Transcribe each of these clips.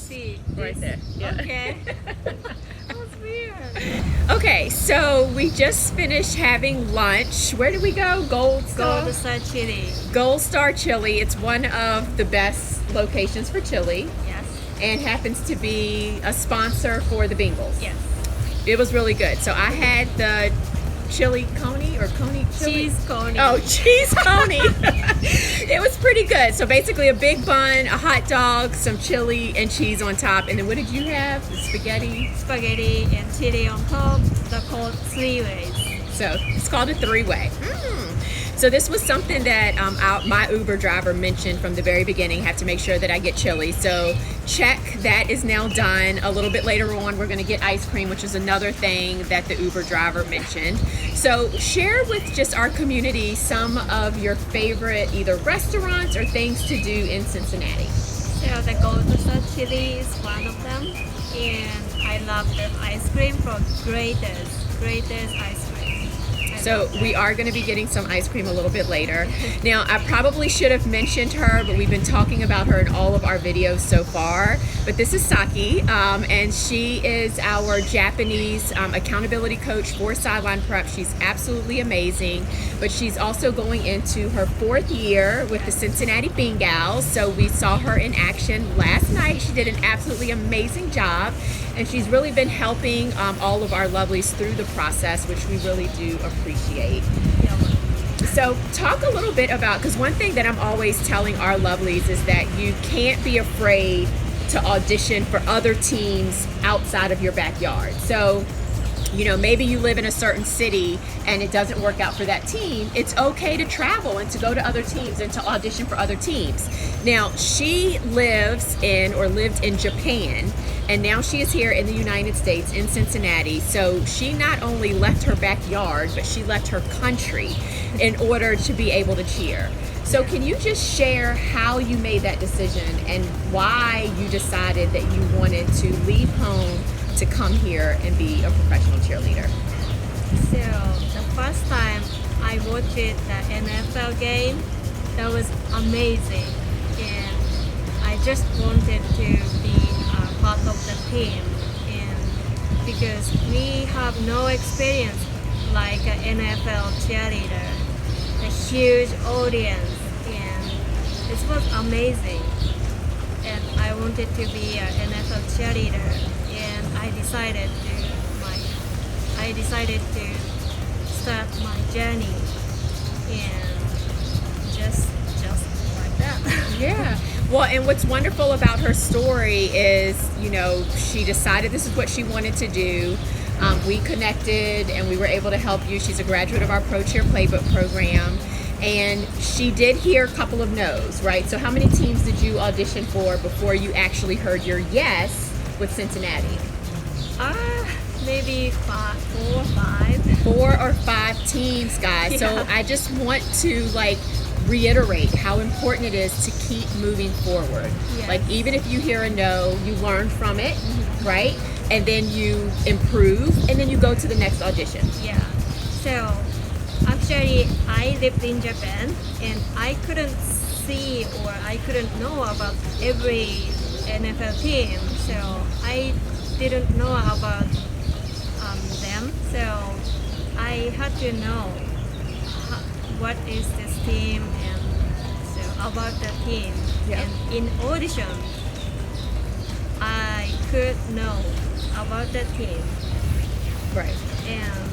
see Right this. there. Yeah. Okay. That was weird. Okay, so we just finished having lunch. Where did we go? Gold Star? Gold Star Chili. Gold Star Chili. It's one of the best locations for chili Yes. and happens to be a sponsor for the Bengals. Yes. It was really good. So I had the chili coney or coney chili? Cheese coney. Oh, cheese coney. It was pretty good. So basically a big bun, a hot dog, some chili and cheese on top. And then what did you have? The spaghetti? Spaghetti and chili on top. They're called three ways. So it's called a three-way. So this was something that my Uber driver mentioned from the very beginning. Have to make sure that I get chili. So check, that is now done. A little bit later on, we're going to get ice cream, which is another thing that the Uber driver mentioned. So share with just our community some of your favorite either restaurants or things to do in Cincinnati. So the Gold Star Chili is one of them. And I love the ice cream from Greatest Ice Cream. So we are going to be getting some ice cream a little bit later. Now, I probably should have mentioned her, but we've been talking about her in all of our videos so far. But this is Saki, and she is our Japanese accountability coach for Sideline Prep. She's absolutely amazing, but she's also going into her 4th year with the Cincinnati Ben-Gals. So we saw her in action last night. She did an absolutely amazing job. And she's really been helping all of our lovelies through the process, which we really do appreciate. So talk a little bit about, because one thing that I'm always telling our lovelies is that you can't be afraid to audition for other teams outside of your backyard. So, you know, maybe you live in a certain city and it doesn't work out for that team. It's okay to travel and to go to other teams and to audition for other teams. Now, she lived in Japan, and now she is here in the United States in Cincinnati. So she not only left her backyard, but she left her country in order to be able to cheer. So can you just share how you made that decision and why you decided that you wanted to leave home to come here and be a professional cheerleader? So the first time I watched the NFL game, that was amazing, and I just wanted to be part of the team, and because we have no experience like an NFL cheerleader, a huge audience, and this was amazing, and I wanted to be an NFL cheerleader. And I decided to start my journey, and just like that. Yeah. Well, and what's wonderful about her story is, you know, she decided this is what she wanted to do. We connected and we were able to help you. She's a graduate of our Pro Cheer Playbook program. And she did hear a couple of no's, right? So how many teams did you audition for before you actually heard your yes with Cincinnati? Maybe 4 or 5. 4 or 5 teams, guys. Yeah. So I just want to reiterate how important it is to keep moving forward. Yes. Like, even if you hear a no, you learn from it, right? And then you improve, and then you go to the next audition. Yeah. So actually, I lived in Japan, and I couldn't see or I couldn't know about every NFL team. So I didn't know about them. So I had to know what is this team and so about the team. Yeah. And in audition, I could know about the team. Right. And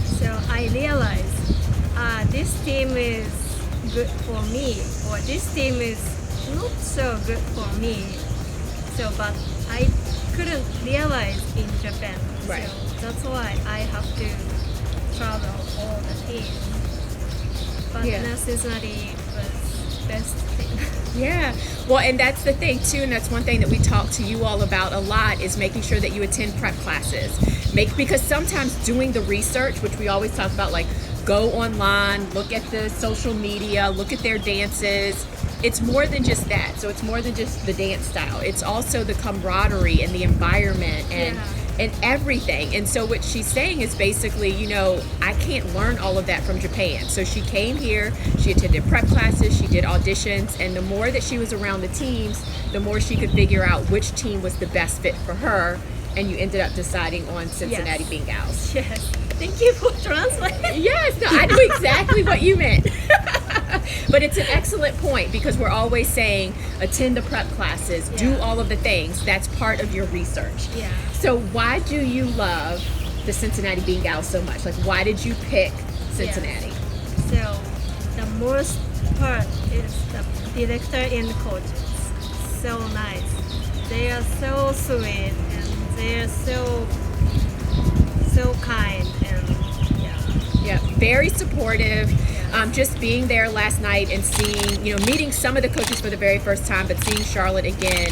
so I realized this team is good for me, or this team is not so good for me. So, but I couldn't realize in Japan. Right. So that's why I have to travel all the team. But Yeah. now Cincinnati was best thing. Yeah. Well, and that's the thing too, and that's one thing that we talk to you all about a lot, is making sure that you attend prep classes. Because sometimes doing the research, which we always talk about, like, go online, look at the social media, look at their dances. It's more than just that. So it's more than just the dance style. It's also the camaraderie and the environment and Yeah. and everything. And so what she's saying is basically, you know, I can't learn all of that from Japan. So she came here, she attended prep classes, she did auditions, and the more that she was around the teams, the more she could figure out which team was the best fit for her. And you ended up deciding on Cincinnati Ben-Gals. Yes. Thank you for translating. Yes, no, I knew exactly what you meant. But it's an excellent point, because we're always saying attend the prep classes, do all of the things. That's part of your research. Yeah. So why do you love the Cincinnati Ben-Gals so much? Like, why did you pick Cincinnati? So the most part is the director and coaches. So nice. They are so sweet and they are so kind, and yeah, very supportive. Just being there last night and seeing, you know, meeting some of the coaches for the very first time, but seeing Charlotte again,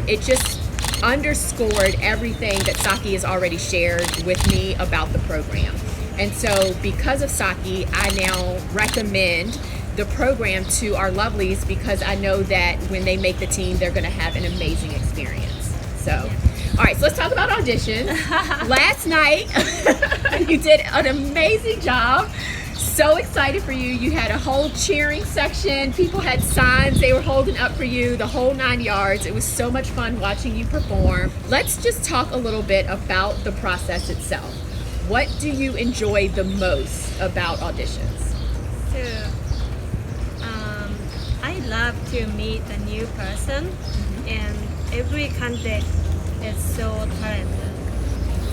it just underscored everything that Saki has already shared with me about the program. And so because of Saki, I now recommend the program to our lovelies, because I know that when they make the team, they're going to have an amazing experience. So, all right, so let's talk about auditions. Last night, you did an amazing job. So excited for you. You had a whole cheering section. People had signs they were holding up for you, the whole 9 yards. It was so much fun watching you perform. Let's just talk a little bit about the process itself. What do you enjoy the most about auditions? So, I love to meet a new person, and every candidate is so talented,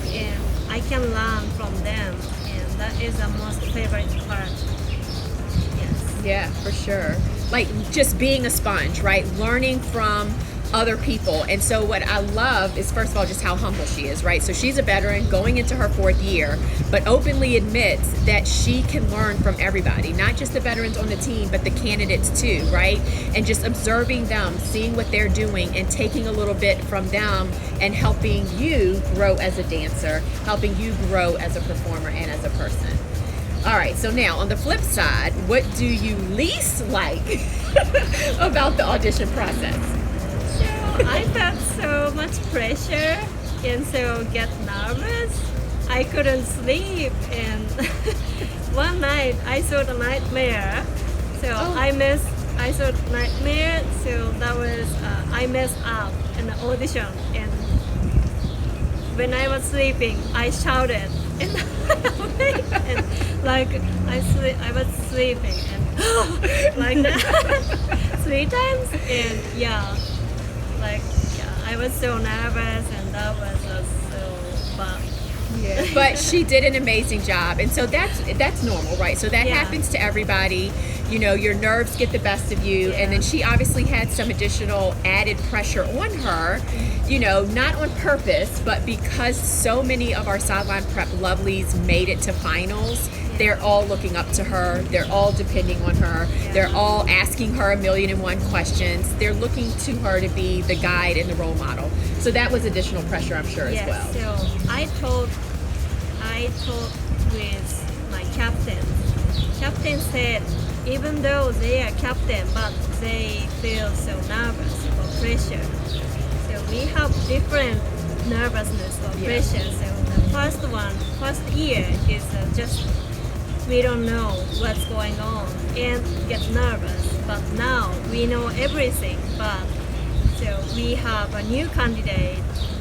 and I can learn from them, and that is the most favorite part. Yes. Yeah, for sure. Like just being a sponge, right? Learning from other people. And so what I love is, first of all, just how humble she is, right? So she's a veteran going into her 4th year, but openly admits that she can learn from everybody, not just the veterans on the team, but the candidates too, right? And just observing them, seeing what they're doing, and taking a little bit from them and helping you grow as a dancer, helping you grow as a performer and as a person. All right, so now on the flip side, what do you least like about the audition process? I felt so much pressure and so get nervous. I couldn't sleep, and one night I saw the nightmare. So I saw the nightmare. So that was I messed up in the audition, and when I was sleeping, I shouted and like I was sleeping and like that 3 times, and I was so nervous, and that was so fun. Yeah. But she did an amazing job, and so that's normal, right? So that happens to everybody. You know, your nerves get the best of you, and then she obviously had some additional added pressure on her, you know, not on purpose, but because so many of our Sideline Prep lovelies made it to finals. They're all looking up to her. They're all depending on her. They're all asking her 1,000,001 questions. They're looking to her to be the guide and the role model. So that was additional pressure, I'm sure, as well. So I talked with my captain. Captain said, even though they are captain, but they feel so nervous or pressure. So we have different nervousness or pressure. So the first year is just we don't know what's going on and get nervous, but now we know everything. But so we have a new candidate,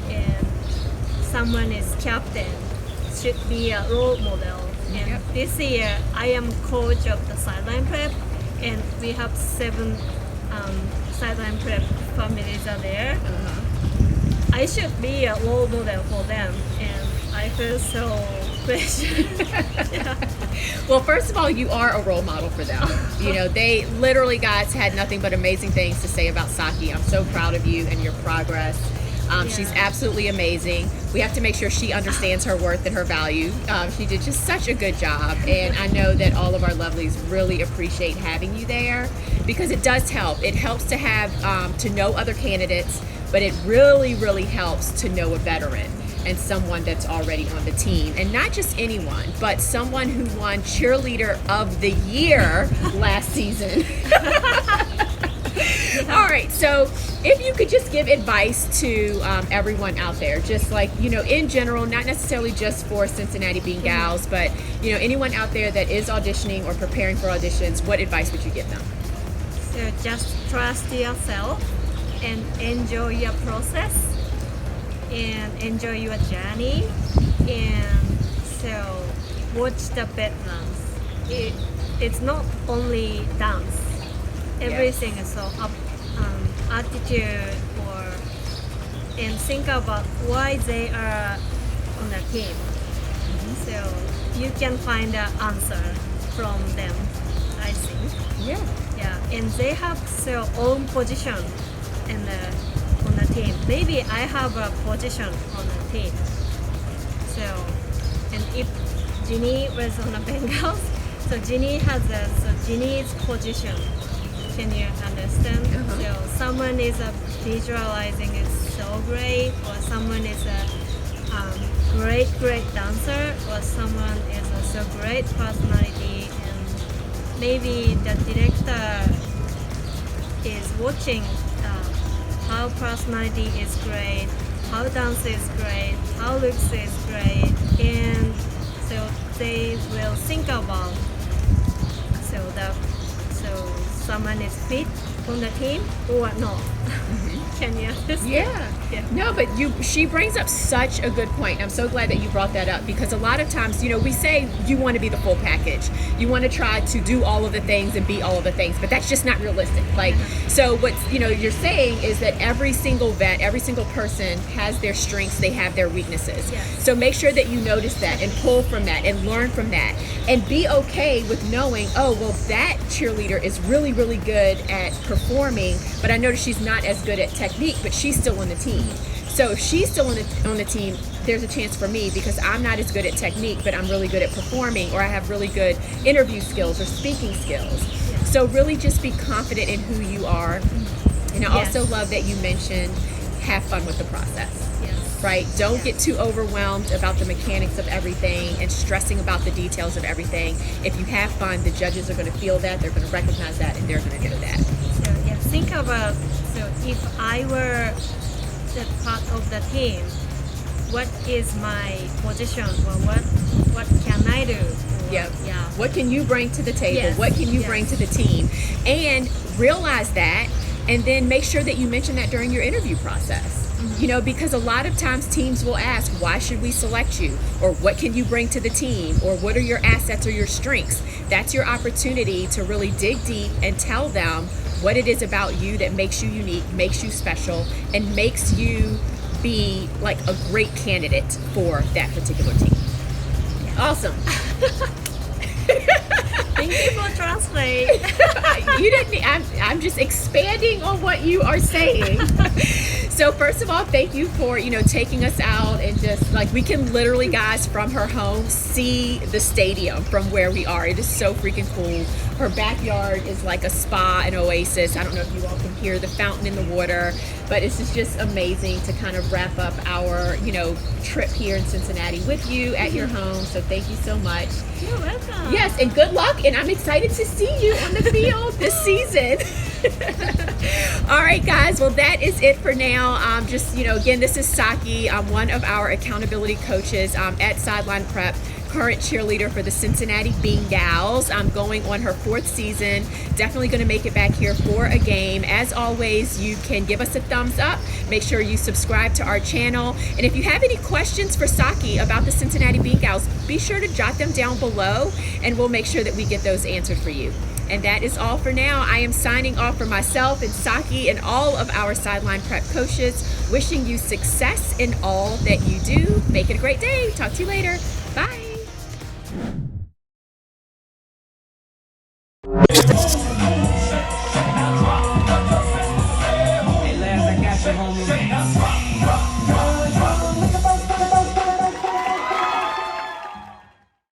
and someone is captain, should be a role model. And this year I am coach of the Sideline Prep, and we have 7 Sideline Prep families are there. I should be a role model for them, and I feel so pressured. Well, first of all, you are a role model for them. You know, they literally, guys, had nothing but amazing things to say about Saki. I'm so proud of you and your progress. She's absolutely amazing. We have to make sure she understands her worth and her value. She did just such a good job, and I know that all of our lovelies really appreciate having you there, because it does help. It helps to have to know other candidates, but it really, really helps to know a veteran and someone that's already on the team, and not just anyone, but someone who won Cheerleader of the Year last season. All right, so if you could just give advice to everyone out there, just like, in general, not necessarily just for Cincinnati Ben-Gals, but, anyone out there that is auditioning or preparing for auditions, what advice would you give them? So just trust yourself and enjoy your process and enjoy your journey. And so watch the bedrooms. It's not only dance. Everything is so attitude and think about why they are on the team. So you can find the answer from them, I think. Yeah, and they have their own position on the team. Maybe I have a position on the team. So, and if Ginny was on the Bengals, so Ginny has Ginny's position. Can you understand? So someone is visualizing is so great, or someone is a great dancer, or someone is also great personality, and maybe the director is watching how personality is great, how dance is great, how looks is great, and so they will think about so someone is fit on the team or not. Can you understand? Yeah. No, but she brings up such a good point. I'm so glad that you brought that up, because a lot of times, we say you want to be the full package. You want to try to do all of the things and be all of the things, but that's just not realistic. So what you're saying is that every single vet, every single person has their strengths, they have their weaknesses. Yes. So make sure that you notice that and pull from that and learn from that, and be okay with knowing, oh, well, that cheerleader is really, really good at performing, but I notice she's not as good at technique, but she's still on the team. So if she's still on the team, there's a chance for me, because I'm not as good at technique, but I'm really good at performing, or I have really good interview skills or speaking skills. Yes. So really just be confident in who you are. And I also love that you mentioned have fun with the process. Right? Don't get too overwhelmed about the mechanics of everything and stressing about the details of everything. If you have fun, the judges are going to feel that, they're going to recognize that, and they're going to know that. So think about, so if I were the part of the team, what is my position, or what can I do? Or, What can you bring to the table? Yes. What can you bring to the team? And realize that, and then make sure that you mention that during your interview process. Because a lot of times teams will ask, why should we select you? Or what can you bring to the team? Or what are your assets or your strengths? That's your opportunity to really dig deep and tell them what it is about you that makes you unique, makes you special, and makes you be like a great candidate for that particular team. Awesome. Thank you for translate. You didn't. I'm just expanding on what you are saying. So first of all, thank you for taking us out, and just like, we can literally, guys, from her home see the stadium from where we are. It is so freaking cool. Her backyard is like a spa, an oasis. I don't know if you all can hear the fountain in the water, but it's just amazing to kind of wrap up our trip here in Cincinnati with you at your home. So thank you so much. You're welcome. Yes, and good luck, and I'm excited to see you on the field this season. All right, guys, well, that is it for now. Again, this is Saki. I'm one of our accountability coaches at Sideline Prep, current cheerleader for the Cincinnati Ben-Gals. I'm going on her 4th season. Definitely going to make it back here for a game. As always, you can give us a thumbs up. Make sure you subscribe to our channel. And if you have any questions for Saki about the Cincinnati Ben-Gals, be sure to jot them down below, and we'll make sure that we get those answered for you. And that is all for now. I am signing off for myself and Saki and all of our Sideline Prep coaches, wishing you success in all that you do. Make it a great day. Talk to you later. Bye. Hey, Laz, I got you, homie.